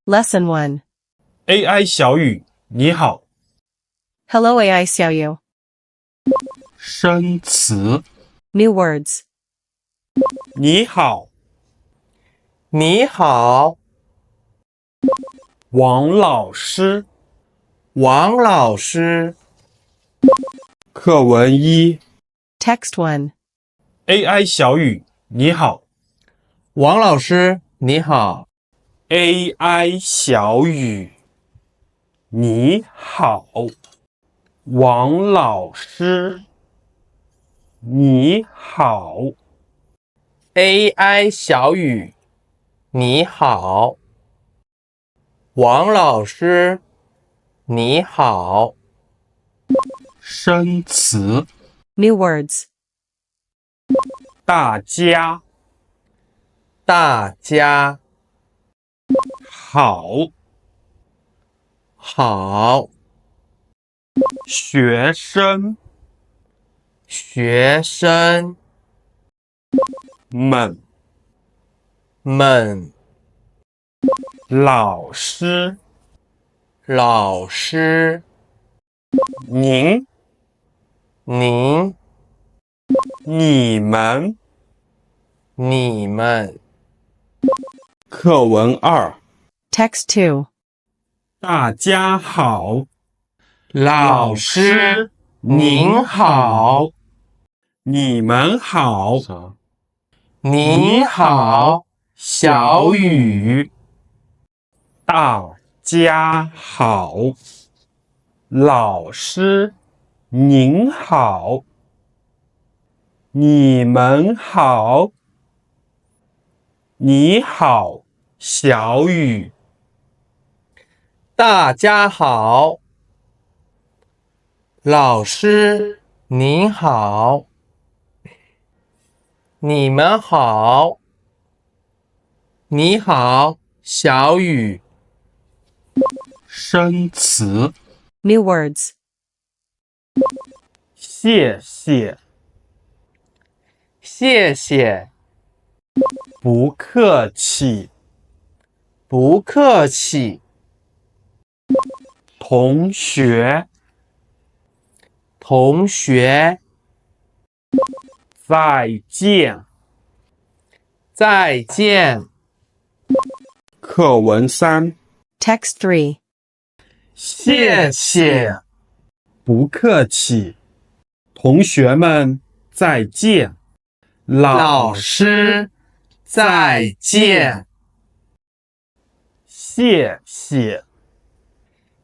Lesson 1. AI 小雨，你好。 Hello AI 小雨。生詞 New words. 你好，你好，王老師。王老師。課文1 Text 1. AI 小雨，你好。王老師，你好。 AI 小雨，你好。王老師，你好。 AI 小雨，你好。王老師，你好。生詞 New words. 大家大家好。好。學生學生們。們。老師，老師，您，您，你們。你們。課文2 Text 2. 大家好。老師，您好。你們好。你好，小雨。大家好。老師，您好。你們好。你好，小雨。大家好。老師，您好。你們好。你好，小雨。生詞 New words. 謝謝。謝謝。不客氣。不客氣。同學。同學。再見。再見。課文3 Text 3. 謝謝。不客氣。同學們，再見。老師，再見。謝謝。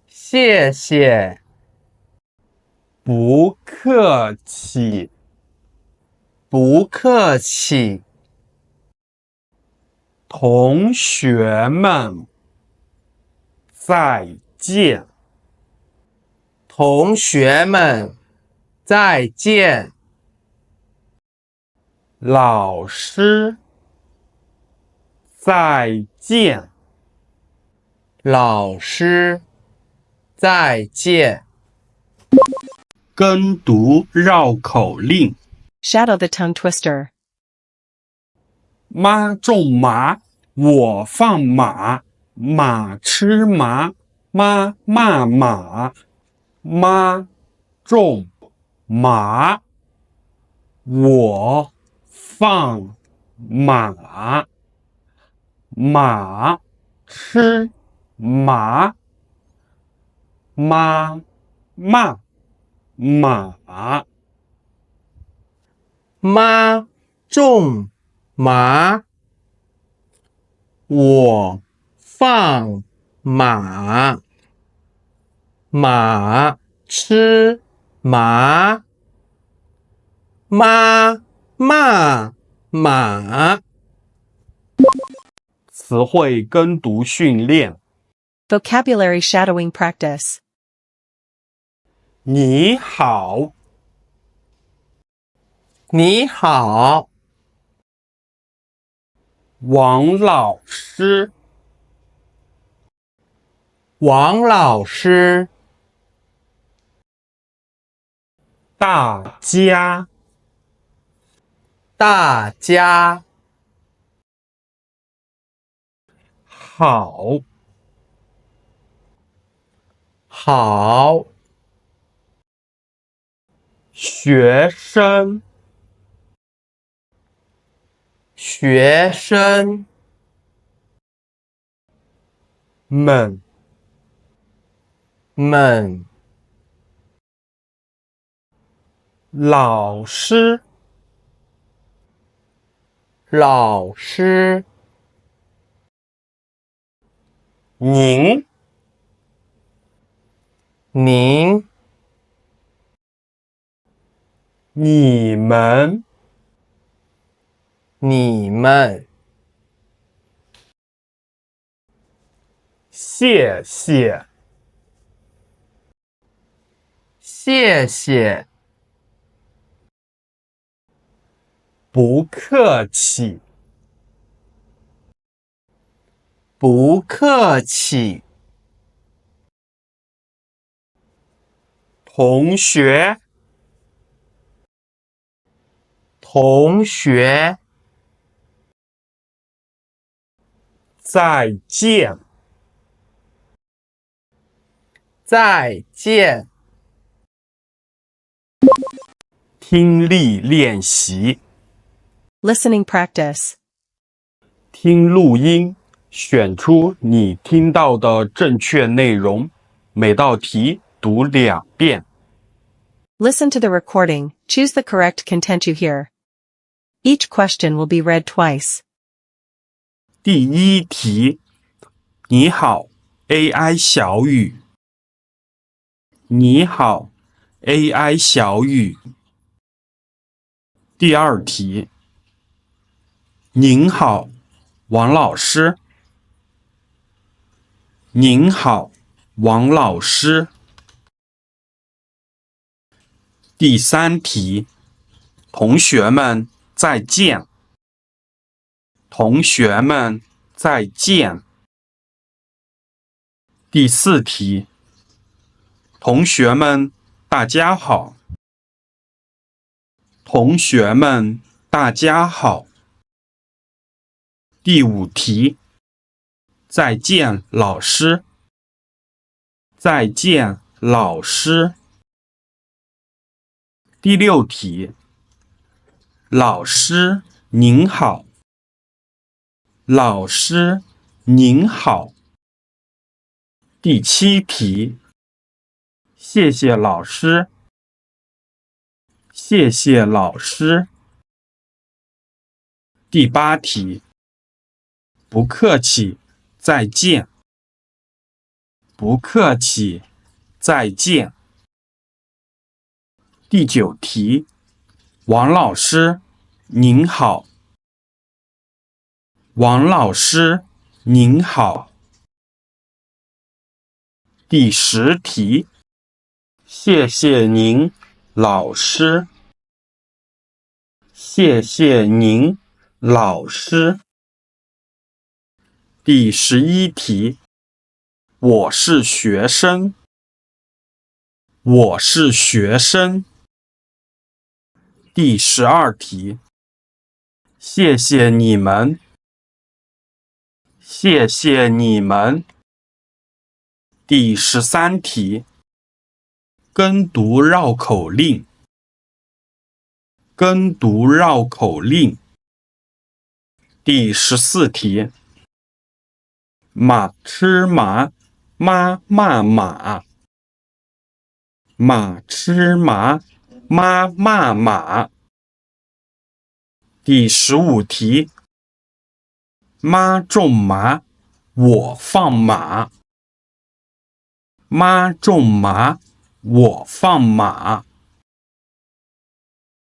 謝謝。不客氣。不客氣。同學們，再見。同學們，再見。老師，再見。老師，再見。跟讀繞口令。 Shadow the tongue twister. 媽種麻，我放馬，馬吃麻，媽罵馬。媽種麻，我放馬，馬吃麻，媽罵馬。媽種麻，我放馬，馬吃麻，媽罵馬。詞彙跟讀訓練。 Vocabulary shadowing practice. 你好。你好。王老師。王老師。大家。大家。好。好，学生，学生们，们，老師，老師您，您，你們，你們，謝謝，謝謝，不客氣，不客氣，同學，同學，再見，再見。聽力練習， Listening practice. 聽錄音，選出你聽到的正確內容，每道題讀2遍。Listen to the recording, choose the correct content you hear. Each question will be read twice. 第1題，你好 ，AI 小語。你好 ，AI 小語。第2題，您好，王老師。您好，王老師。第3題，同學們再見。同學們再見。第4題，同學們大家好。同學們大家好。第5題，再見老師。再見老師。第6題，老師您好。老師您好。第7題，謝謝老師。謝謝老師。第8題，不客氣，再見。不客氣，再見。第9題，王老師您好。王老師您好。第10題，謝謝您，老師。謝謝您，老師。第11題，我是學生。我是學生。第12題，謝謝你們。謝謝你們。第13題，跟讀繞口令。跟讀繞口令。第14題，馬吃馬，媽罵馬。馬吃馬，媽罵馬。第15題，媽種麻，我放馬。媽種麻，我放馬。